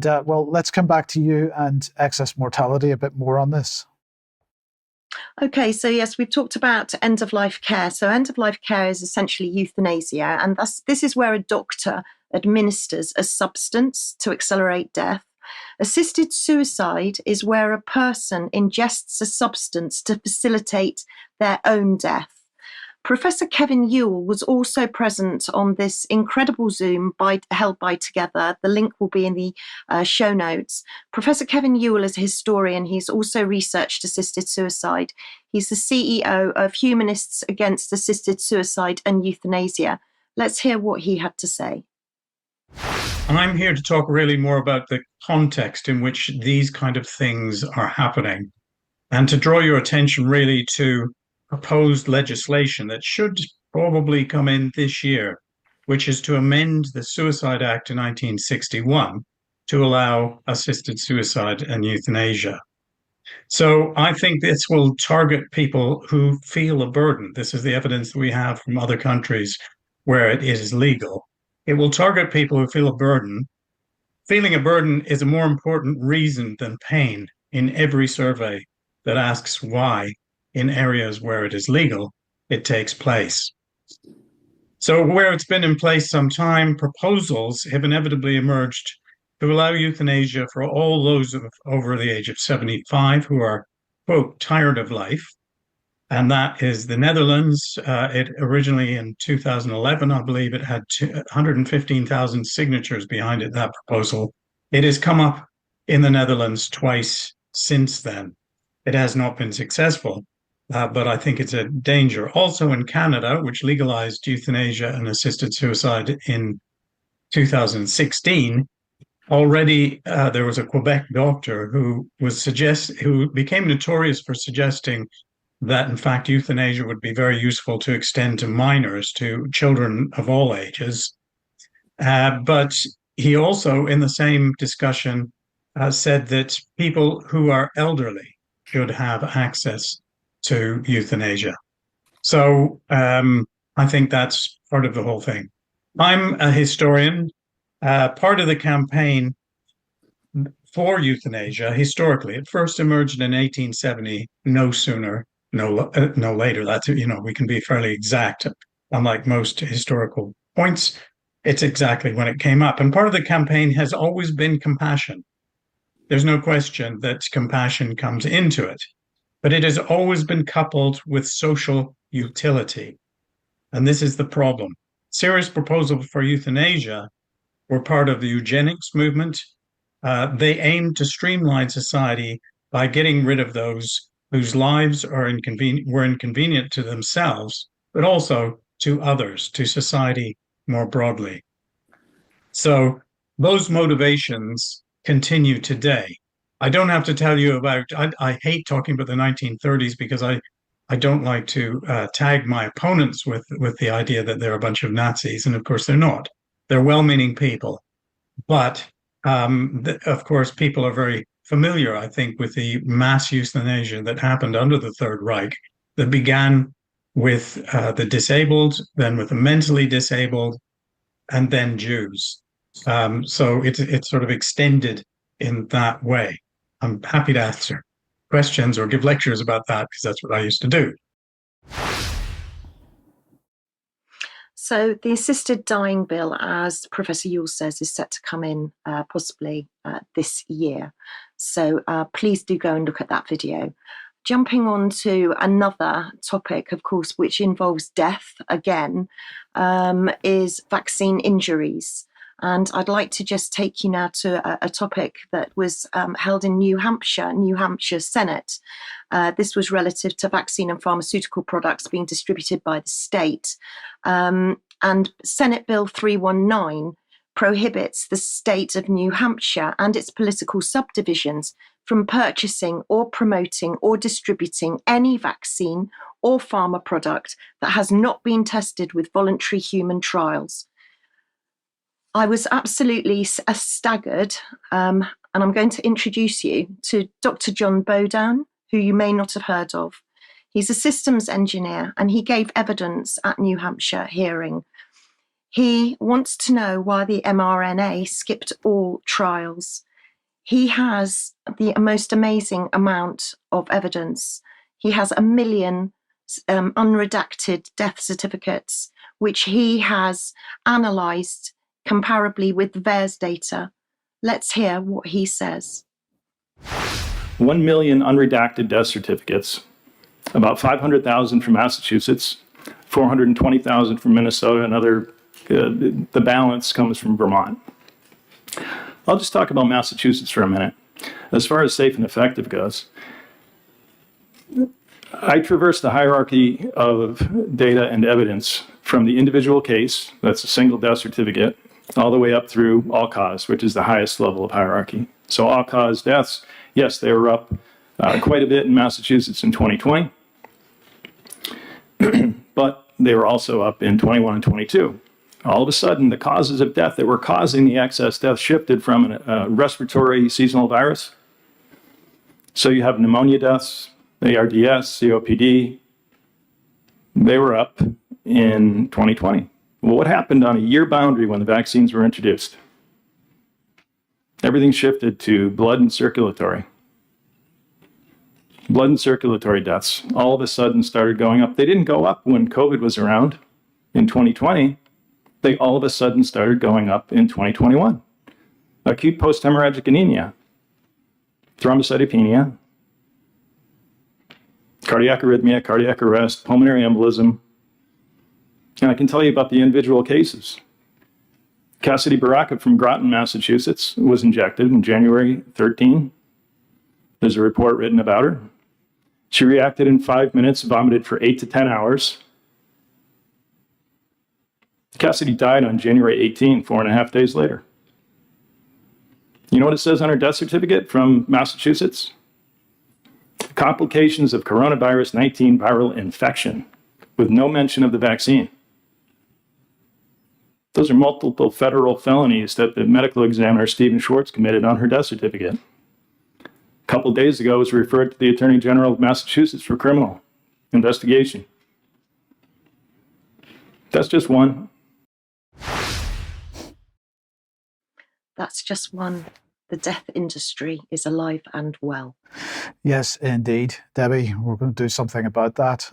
And well, let's come back to you and excess mortality a bit more on this. Okay, so yes, we've talked about end-of-life care. So end-of-life care is essentially euthanasia, and this is where a doctor administers a substance to accelerate death. Assisted suicide is where a person ingests a substance to facilitate their own death. Professor Kevin Yuill was also present on this incredible Zoom held by Together. The link will be in the show notes. Professor Kevin Yuill is a historian. He's also researched assisted suicide. He's the CEO of Humanists Against Assisted Suicide and Euthanasia. Let's hear what he had to say. I'm here to talk really more about the context in which these kind of things are happening, and to draw your attention really to proposed legislation that should probably come in this year, which is to amend the Suicide Act of 1961 to allow assisted suicide and euthanasia. So I think this will target people who feel a burden. This is the evidence that we have from other countries where it is legal. It will target people who feel a burden. Feeling a burden is a more important reason than pain in every survey that asks why in areas where it is legal, it takes place. So where it's been in place some time, proposals have inevitably emerged to allow euthanasia for all those over the age of 75 who are, quote, tired of life. And that is the Netherlands. It originally in 2011, I believe it had 115,000 signatures behind it, that proposal. It has come up in the Netherlands twice since then. It has not been successful. But I think it's a danger. Also in Canada, which legalized euthanasia and assisted suicide in 2016, already there was a Quebec doctor who became notorious for suggesting that, in fact, euthanasia would be very useful to extend to minors, to children of all ages. But he also, in the same discussion, said that people who are elderly should have access to euthanasia. So I think that's part of the whole thing. I'm a historian. Part of the campaign for euthanasia, historically, it first emerged in 1870, no sooner, no later. That's, we can be fairly exact. Unlike most historical points, it's exactly when it came up. And part of the campaign has always been compassion. There's no question that compassion comes into it. But it has always been coupled with social utility. And this is the problem. Serious proposals for euthanasia were part of the eugenics movement. They aimed to streamline society by getting rid of those whose lives were inconvenient to themselves, but also to others, to society more broadly. So those motivations continue today. I don't have to tell you about, I hate talking about the 1930s because I don't like to tag my opponents with the idea that they're a bunch of Nazis. And of course, they're not. They're well-meaning people. But of course, people are very familiar, I think, with the mass euthanasia that happened under the Third Reich, that began with the disabled, then with the mentally disabled, and then Jews. So it's sort of extended in that way. I'm happy to answer questions or give lectures about that because that's what I used to do. So the assisted dying bill, as Professor Yuill says, is set to come in possibly this year. So please do go and look at that video. Jumping on to another topic, of course, which involves death again, is vaccine injuries. And I'd like to just take you now to a topic that was held in New Hampshire Senate. This was relative to vaccine and pharmaceutical products being distributed by the state. And Senate Bill 319 prohibits the state of New Hampshire and its political subdivisions from purchasing or promoting or distributing any vaccine or pharma product that has not been tested with voluntary human trials. I was absolutely staggered, and I'm going to introduce you to Dr. John Bowdoin, who you may not have heard of. He's a systems engineer, and he gave evidence at New Hampshire hearing. He wants to know why the mRNA skipped all trials. He has the most amazing amount of evidence. He has 1 million unredacted death certificates, which he has analysed comparably with the VAERS data. Let's hear what he says. 1 million unredacted death certificates, about 500,000 from Massachusetts, 420,000 from Minnesota, and the balance comes from Vermont. I'll just talk about Massachusetts for a minute. As far as safe and effective goes, I traverse the hierarchy of data and evidence from the individual case, that's a single death certificate, all the way up through all cause, which is the highest level of hierarchy. So all cause deaths, yes, they were up quite a bit in Massachusetts in 2020, but they were also up in 21 and 22. All of a sudden, the causes of death that were causing the excess death shifted from a respiratory seasonal virus. So you have pneumonia deaths, ARDS, COPD. They were up in 2020. Well, what happened on a year boundary when the vaccines were introduced? Everything shifted to blood and circulatory. Blood and circulatory deaths all of a sudden started going up. They didn't go up when COVID was around in 2020. They all of a sudden started going up in 2021. Acute post-hemorrhagic anemia, thrombocytopenia, cardiac arrhythmia, cardiac arrest, pulmonary embolism. And I can tell you about the individual cases. Cassidy Baraka from Groton, Massachusetts, was injected in January 13. There's a report written about her. She reacted in 5 minutes, vomited for 8 to 10 hours. Cassidy died on January 18, 4.5 days later. You know what it says on her death certificate from Massachusetts? Complications of coronavirus 19 viral infection, with no mention of the vaccine. Those are multiple federal felonies that the medical examiner, Stephen Schwartz, committed on her death certificate. A couple of days ago, it was referred to the Attorney General of Massachusetts for criminal investigation. That's just one. That's just one. The death industry is alive and well. Yes, indeed. Debbie, we're going to do something about that.